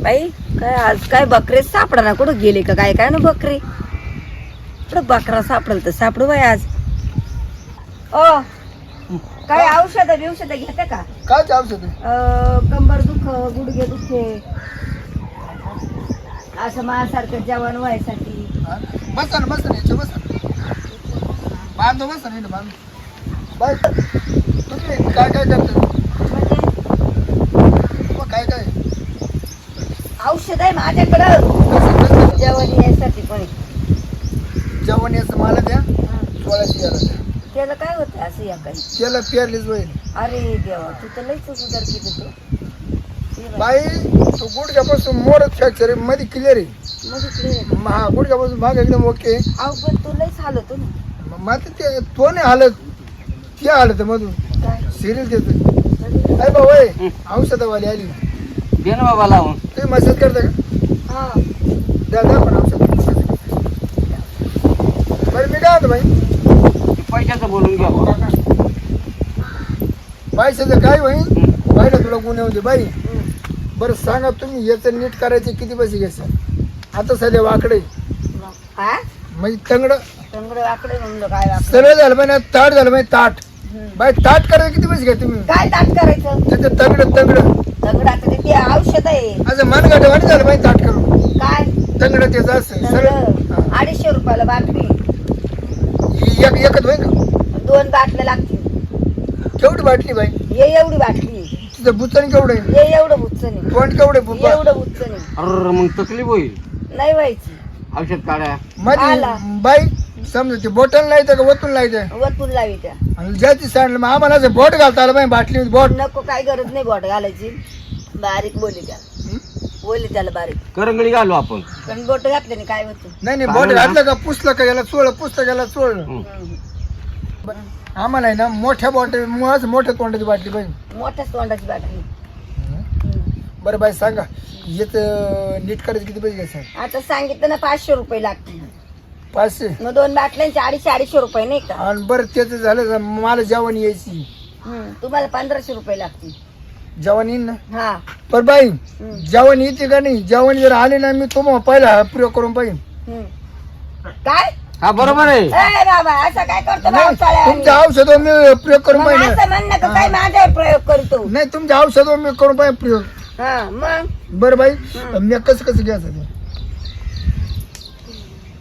बाई काय आज काय बकरेच सापडा ना कुठं गेले का काय काय ना बकरी कुठं बकरा सापडल तर सापडू बाई आज. ओ काय औषध बिवषध घेते का? काय औषध? कंबर दुख गुडघे दुखे असं माझ्यासारखं जेवण व्हायसाठी. बसा ना याच्या बसा बांधो बसा नाही बांधो बाय. तुम्ही काय करता म्हणजे काय औषध आहे माझ्याकडं जेवण यायसाठी पण. जेवण याचं मला द्या 1600 द्या. त्याला काय होतं असं या काही? त्याला पेरलीच होईल. अरे देवा तू तर लईच उदर केली तू बाई तू गुडघ्यापासून मोडत फ्रॅक्चर मध्ये क्लिअर आहे. हा गुडघ्यापासून भाग एकदम ओके. अहो पण तू लईच हालत ना. मग ते तो नाही हालत ते हालत मधून सिरियल देत. अरे भाऊ औषधवाली आली दे ना बाबा लावून. तुम्ही मसाज करता का? हा द्या पण औषध. बरं मी काय होतं बाई पैशाचं बोलून घ्या बाबा. पैशाचं काय होईल बाईला तुला गुन्हे होते बाई. बरं सांगा तुम्ही याचं नीट करायचे किती पैसे घ्यायचं? आता सध्या वाकडे हा म्हणजे तंगड तंगड वाकडे म्हणलं काय वाकडं? सरळ झालं पाहिजे ताट झालं पाहिजे ताट. बाई ताट करायचं किती पैसे घ्या तुम्ही? काय ताट करायचं? त्याचं तंगड तंगडाचं ते औषध आहे. असं मनगटवाणी झालं पाहिजे ताट करून. काय तंगड त्याचं असं सरळ. तंगड 250 रुपयाला बाटली. एकच होईल का? 2 बाटल्या लागतील. केवढी बाटली बाई? ये एवढी बाटली. तिचं बुचण केवढं आहे? ये एवढं बुच्चन आहे. तोंड केवढं आहे बुब्बा? एवढं बुच्चन आहे. अरे मग तकलीफ होईल. नाही व्हायची. औषध काढा. मध्ये आला. बाई समजा ते बॉटल लायचं का वतून लायचं? वतून लावी त्या. आणि ज्याची सांडलं मग आम्हाला असं बोट घालता आलं पाहिजे बाटली बोट. नको काय गरज नाही बोट घालायची. बारीक बोली त्याला. बोली त्याला बारीक. करंगळी घालू आपण. पण बोट घातल्याने काय होतं? नाही बोट घातलं का पुसलं का याला चोळ पुसलं याला चोळ. आम्हाला आहे ना मोठ्या बॉटल मुळाच मोठ्या तोंडाची बाटली पाहिजे. मोठ्याच तोंडाची बाटली. बरं बाई सांगा येत नीट करायचं किती पैसे घ्यायचं? आता सांगितलं ना 500 रुपये लागतील. 500. मग 2 बाटल्यांचे 250 रुपये नाही का? आणि बरं त्याचं झालं का मला जेवण यायची. तुम्हाला 1500 रुपये लागतील. जेवण येईन ना? हा पर बाई जेवण येते का नाही? जेवण जर आले ना मी तुम्हाला पहिला प्रयोग करून पाहिजे. काय? हा बरोबर आहे. ए बाबा असं काय करतो नाही पावसाळ्यात? तुमच्या औषधावर मी प्रयोग करून मग पाहिजे. असं म्हण नका काय माझ्यावर प्रयोग करतो. नाही तुमच्या औषधावर मी करून पाहिजे प्रयोग. हा मग बरं बाई मी कसं घ्यायचं ते?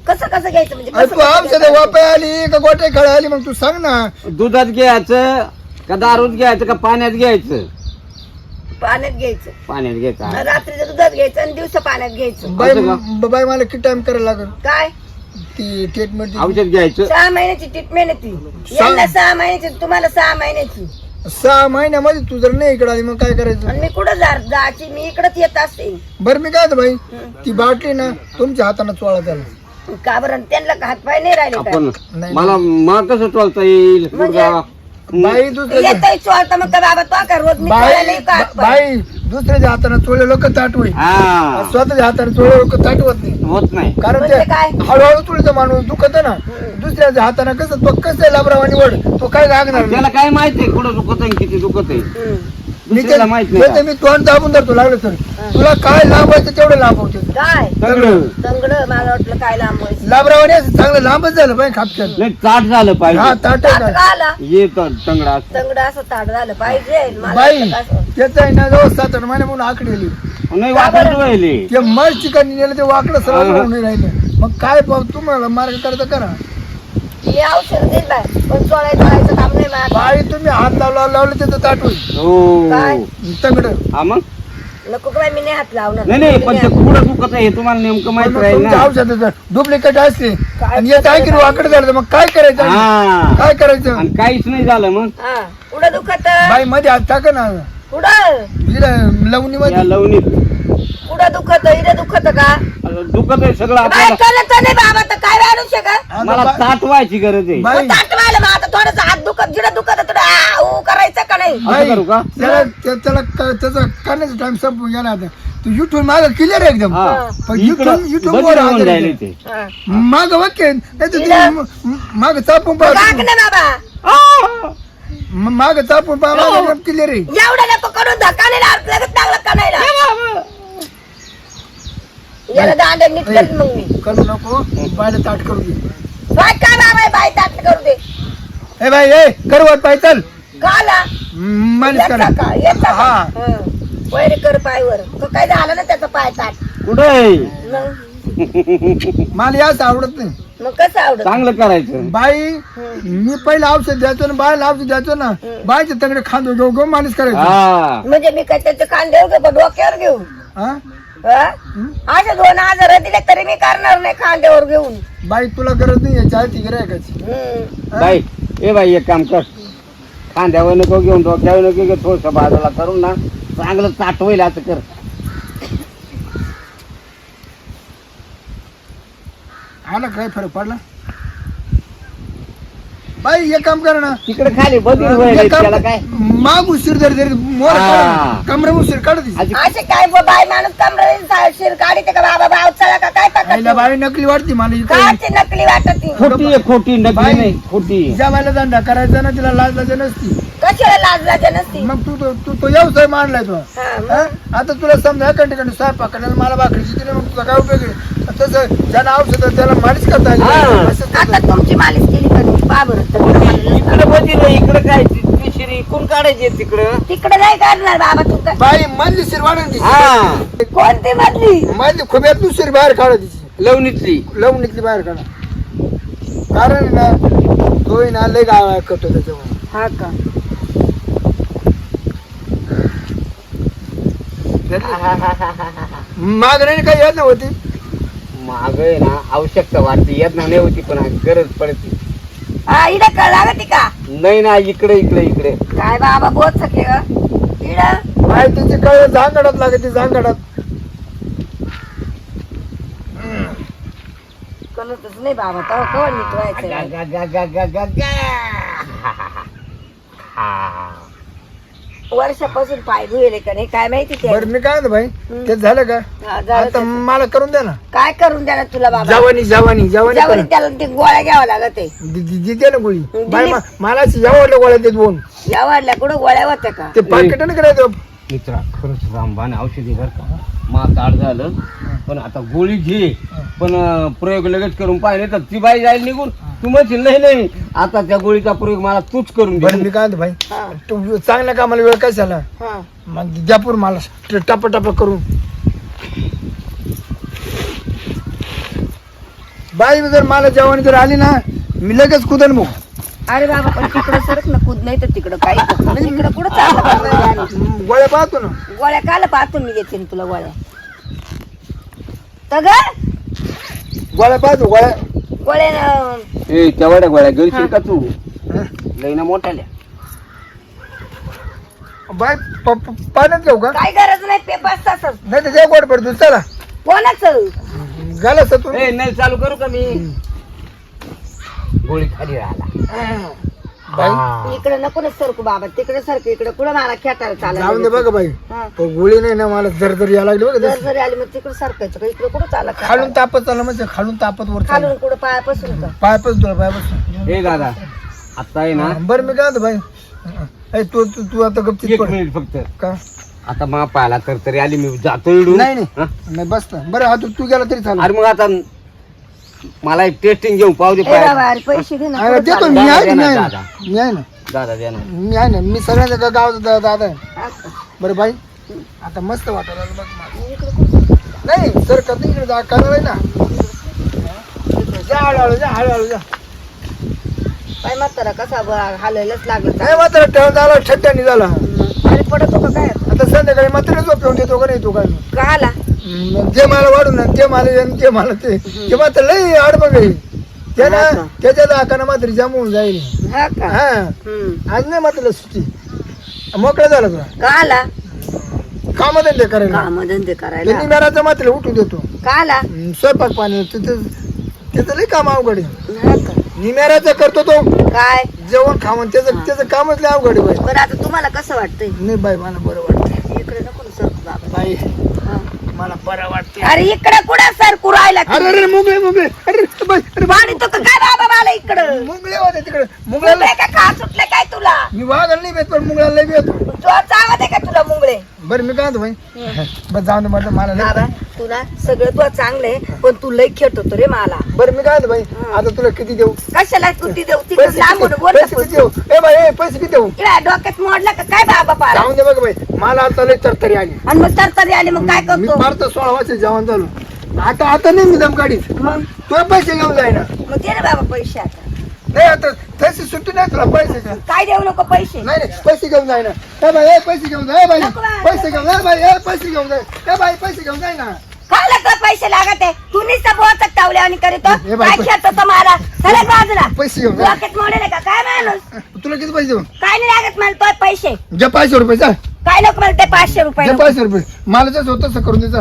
कसं घ्यायचं म्हणजे अरे कसं तू औषध वापाय आली का गोटे खळ आली मग तू सांग ना. दुधात घ्यायचं का दारूत घ्यायचं का पाण्यात घ्यायचं? पाण्यात घ्यायचं. पाण्यात घ्यायचं. रात्रीचं दुधात घ्यायचं आणि दिवसा पाण्यात घ्यायचं. बाई मला किती टाइम करायला लागेल काय ती ट्रीटमेंट? औषध घ्यायचं. 6 महिन्याची ट्रीटमेंट आहे ती. यांना 6 महिन्याची तुम्हाला 6 महिन्याची. 6 महिन्यामध्ये तू जर नाही इकडे आली मग काय करायचं? आणि मी कुठं जायची? मी इकडच येत असते. बरं मी काय बाई ती बाटली ना तुमच्या हाताने चोळा त्याला. का बरं त्यांना हातपाय नाही राहिले काय? आपण नाही. मला कसं चालता येईल? म्हणजे? बाई दुसऱ्या येतोय चोळता मग का बाबा तो का रोज मी चोळायला येऊ का हातपाय? बाई दुसऱ्याच्या हाताने चोळले लोक ताटवई. हा स्वतःच्या हाताने चोळले लोक ताटवत नाही. होत नाही. कारण म्हणजे ते काय? हळूहळू तुळचा माणूस दुखत ना. दुसऱ्याच्या हाताने कसं तो कसं लाभरावा निवड तो काय लागणार त्याला काय माहितीये कुठं दुखत आहे किती दुखत आहे? मी दुसऱ्याला माहित नाही का? मी तोंड दाबून धरतो लागलं तर तुला काय लाभ व्हायचं तेवढं लाभ होते. काय सगळं तंगड मला वाटलं काय लांब व्हायचं. लाभरावाने असं चांगलं लांबच झालं पाहिजे खापक्यात. लय ताट झालं हा पाहिजे. ताट ताट का आला? ये तंगडा. तंगड असं ताट झालं पाहिजे. मला बाई वाटलं कसं. त्याचं आहे ना जवळ 7-8 महिने म्हणून आकडेली नाही वापरत राहिले. ते मग ठिकाणी नेलं ते वाकडं सरळ होऊन राहिलं. मग काय तुम्हाला मार्ग करता करा. हे औषध देईल बाय पण चोळायचं काम नाही माझं. बाई तुम्ही हात लावलं त्याचं ताट होईल हो काय? तंगड. हा मग नको काय मी नाही हात लावणार. नाही पण ते कुठं दुखत आहे हे तुम्हाला नेमकं माहित राहील तुमच्या ना. औषधाचं डुप्लिकेट असते काय आणि येत आहे की वाकडं झालं तर मग काय करायचं? हा काय करायचं? आणि काहीच नाही झालं मग. हा कुठं दुखत? बाई मध्ये हात टाका ना कुठं लवणी या मध्ये. लवणीत कुठं दुखत? इथे दुखत का? दुखत आहे सगळं बाय आपल्याला. कळत नाही बाबा तर काय वाढू शकत? मला ताट व्हायची गरज आहे. बाई ताटवायला मग आता थोडस हात दुखत जिडं दुखत थोडं करायचं का नाही? असं करू का? त्याला त्याचा करण्याचा टाइम संपून गेला आता. तू युट्यूब माग क्लिअर एकदम. हा पण इकडं युट्यूब बदल वर होऊन राहिले ते. हा. माग वाक्य माग चापून काक पहा. ना बाबा माग चापून पहा क्लिअर आहे. एवढं नको करून धक्का नाही लागत लगेच लागलं का नाही लागत? याला दांड्या नीट ए, करीन मग मी करू नको बायला ताट करू दे. काय काय बाबा बाई ताट करू दे ए बाई ए करवत पाय चल काला मालिश कर येता का येता का हा. हं. वैर कर पायवर तो काय झालं ना त्याचा पाय ताट कुठे मग मला याच आवडत नाही. मग कसं आवडत चांगलं करायचं बाई मी पहिलं औषध द्यायचो ना बायला औषध द्यायचो ना बायचे तगडे खांदो घेऊ घेऊ मालिश करायचो. हा म्हणजे मी काय त्याचे कांद्यावर घेऊ का डोक्यावर घेऊ हा? असे 2000 दिले तरी मी करणार नाही खांद्यावर घेऊन बाई तुला गरज नाही याची आहे ती गिरायकाची. हं. बाई ए बाई एक काम कर खांद्यावर नको घेऊन डोक्यावर नको घेऊन थोडस बाजूला करून ना चांगलं ताट होईल असं कर. आला काय फरक पडला बाई एक काम कर ना तिकडे खाली बदल होईल एक काम त्याला काय माग उशीर जरी मोर हा. कमरे उशीर काढत अशी असे काय बाय माणूस कमरे शिर काढते का बाबा भाव चला का काय आईला पकडते बाई नकली वाटते मला इकडे. काची नकली वाटत ती खोटी आहे खोटी नकली बाई. नाही खोटी ज्या बाईला धंदा करायचा ना तिला लाज लाज नसती. कशाला लाज लाज नसती मग तू तू तो व्यवसाय मांडलाय तो. हा, मग. हा? आता तुला समजा एका ठिकाणी स्वयंपाक करायला मला भाकरीची दिली मग तुला काय उपयोग आहे? तसं ज्याला औषध त्याला मालिश करता आली हा. असं आता तसं. तुमची मालिश केली का नाही? पहा बरं तर मला इकडे बदल इकडे काय तिसरी कोण काढायची तिकडं तिकडे नाही काढणार बाबा तू काय बाई मधली शिर वाढून हा कोणती मधली मधली खोब्यात दुसरी बाहेर काढा तिची लवणीतली लवणीतली बाहेर काढा कारण ना तोही ना लय गाव करतो त्याच्यामुळे हा का मागणी काही येत नव्हती. माग आहे ना आवश्यकता वाटते येत नाही होती पण गरज पडते हा इडा कळला ती का नाही ना इकडे इकडे इकडे काय बाबा बोत सके ग इडा बाई तिची कळ झांगडात लागते झांगडात. कळतच नाही बाबा तेव्हा कळ निघवायचं वर्षापासून पाय धुयले का नाही काय माहिती ते बरं मी काय म्हणतो बाई ते झालं का हा, झालं आता त्याचं. मला करून द्या ना काय करून द्या तुला बाबा जवानी जवानी जवानी ज्यावर करा. त्याला ते गोळ्या घ्यावा लागत आहे दिते ना गोळी दिली. बाई मला यावडल्या गोळ्या देत बोन या वाढल्या कुठं गोळ्या होत्या का ते पाकिटाने करायचं. मित्रा खरंच रामबाण औषधी बर का मा ताड झालं पण आता गोळी घे पण प्रयोग लगेच करून पाहिजे तर ती बाई जाईल निघून तू म्हणशील नाही नाही आता त्या गोळीचा प्रयोग मला तूच करून बरं दे मी काय म्हणतो भाई हा, तू चांगल्या कामाला वेळ काय झाला हा. मग द्यापूर मला टप टप करून बाई जर मला जेवण जर आली ना मी लगेच कुदन मग अरे बाबा पण तिकडं सरक ना कूद नाही तर तिकडं काही इकडं कुठं चाललं बाबा? गोळ्या पाहतो ना गोळ्या काल पाहतो मी देते ना तुला गोळ्या तर गोळ्या पाहतो गोळ्या गोळ्या ए तेवढ्या गोळ्या घेशील का तू लई ना मोठ्याल्या बाई पाण्यात घेऊ का काय गरज नाही पेपर तसंच नाही तर त्या गोड पडतो चला कोणाचं झालं सर तू ए नाही चालू करू का मी गोळी खाली राहिला बाई इकडे नको ना सरकू बाबा तिकडे सरकू इकडे कुठं मला खेटायला जाऊन दे चालला बघा बाई तो गोळी नाही ना मला जर जर यायला लागली बघा जर तशी. जरी आली मग तिकडे सरकायचं का इकडे कुठं चालला खालून तापत चाललं म्हणजे खालून तापत वर चाललं खालून कुठं पायापासून का पाय पास तुला पाय पास ए दादा आता आहे ना बरं मी काय म्हणतो बाई ए, तू तू तू आता गपचित एक पड मिनिट फक्त का आता मा पाहिला तर तरी आली मी जातो इडून नाही नाही हा? नाही बस ना बरं हा तू गेला तरी चालेल अरे मग आता मला एक टेस्टिंग घेऊन पाहू दे ए पाय बाबा अरे पैसे दे ना अरे कुठं देतो चालला? मी आहे दादा, ना दादा. मी आहे ना मी आहे ना दादा द्या ना मी आहे ना मी सगळ्यांच्या गावाचा दादा आहे हा का? बरं बाई आता मस्त वाटायला लागलं बघ मला. मी इकडे कुठं? नाही सर कधी इकडे जा करणार आहे ना जा हळूहळू जा हळूहळू जा पाय म्हातारा कसा हालायलाच लागलं नाही मात्र ठेवून झाला छट्ट्यानी झाला अरे पडतो का काय आता संध्याकाळी मात्र झोपेऊन देतो का नाही तो काय का आला जे मला वाढून ना ते मला आणि ते मला ते मात्र लई आडबग आहे ते ना हा का? त्याच्या दाखाना मात्र जाम होऊन जाईल हा का हा हम्म. आज नाही मात्र सुट्टी मोकळा झाला तुला का आला काम धंदे करायला काम धंदे करायला त्यांनी मेराचा मात्र उठून देतो का आला स्वयंपाक पाणी त्याचं लई काम अवघड आहे हा का निमेराचा करतो तो काय जेवण खावण त्याचं कामच लय अवघड आहे बाई बरं आता तुम्हाला कसं वाटतंय नाही बाई मला बरं वाटतं इकडे नको ना सरकू बाबा बाई हा. मला बरं वाटतं अरे इकडे कुठं सरकू राहिला अरे अरे मोगळे मोगळे अरे बाई अरे बाई पाणी तो का काय बाबा मला इकडं मुंगळे होते तिकडे मुंगळ्याला मुंगळे का खा सुटले काय तुला मी वाघाला नाही भेट पण मुंगळ्याला लई भेटतो तुला चावत आहे का तुला मुंगळे बरं मी काय म्हणतो भाई बस जाऊन दे मला मला बाबा लई- तुला सगळं तुला चांगलं आहे पण तू लई खेट होतो रे मला बरं मी काय म्हणतो भाई आता तुला किती देऊ कशाला कुठे देऊ तिकडे पैसे लांबून किती बोलला पैसे किती देऊ ए बाई ए, पैसे किती देऊ इकडे डोक्यात मोडला का काय बाबा पारा जाऊन दे बघ बाई मला आता लई तरतरी आली आणि मग तरतरी आले मग काय मी करतो फार तर 16 वर्ष जेवण चालू आता नाही मी दम काढीत मग तुला पैसे घेऊन जाय ना मग दे रे बाबा पैसे आता नाही आता तशी सुट्टी नाही तुला पैसे काय देऊ नको पैसे नाही नाही पैसे घेऊन जाय ना ए बाई ए पैसे घेऊन जा ए बाई नको बाई, पैसे घेऊन जा ए बाई ए पैसे घेऊन जा ए बाई पैसे घेऊन जाय ना काय लागतं पैसे लागत आहे तू नुसता बोचक टावले आणि करीतो ए बाई, काय खेळतो तो मला सगळ्या बाजूला पैसे घेऊन जा डोक्यात मोडेल का काय माणूस तुला किती पैसे देऊ काय नाही लागत मला तो पैसे जे 500 रुपये जा काय नको मला ते 500 रुपये जे नको. 500 रुपये मला जसं होतं तसं करून दे जा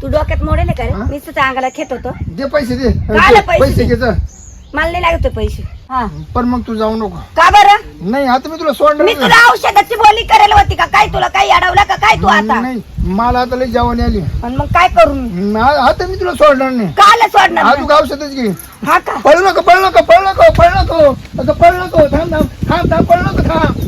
तू डोक्यात मोडेल का रे हा? मी तुझ्या अंगाला खेत होतो दे पैसे दे काला पैसे पैसे दे? घे जा मला नाही लागत ते पैसे हा पण मग तू जाऊ नको का बरं नाही आता मी तुला सोडणार मी नाही. तुला औषधाची बोली करेल होती का काय तुला काही अडवलं का काय तू आता नाही मला आता लई जेवण आली आणि मग काय करू मी? आता मी तुला सोडणार नाही काल सोडणार हा तू औषधच घे हा का पळू नको पळू नको पळू नको पळू नको पळू नको थांब थांब थांब थांब पळू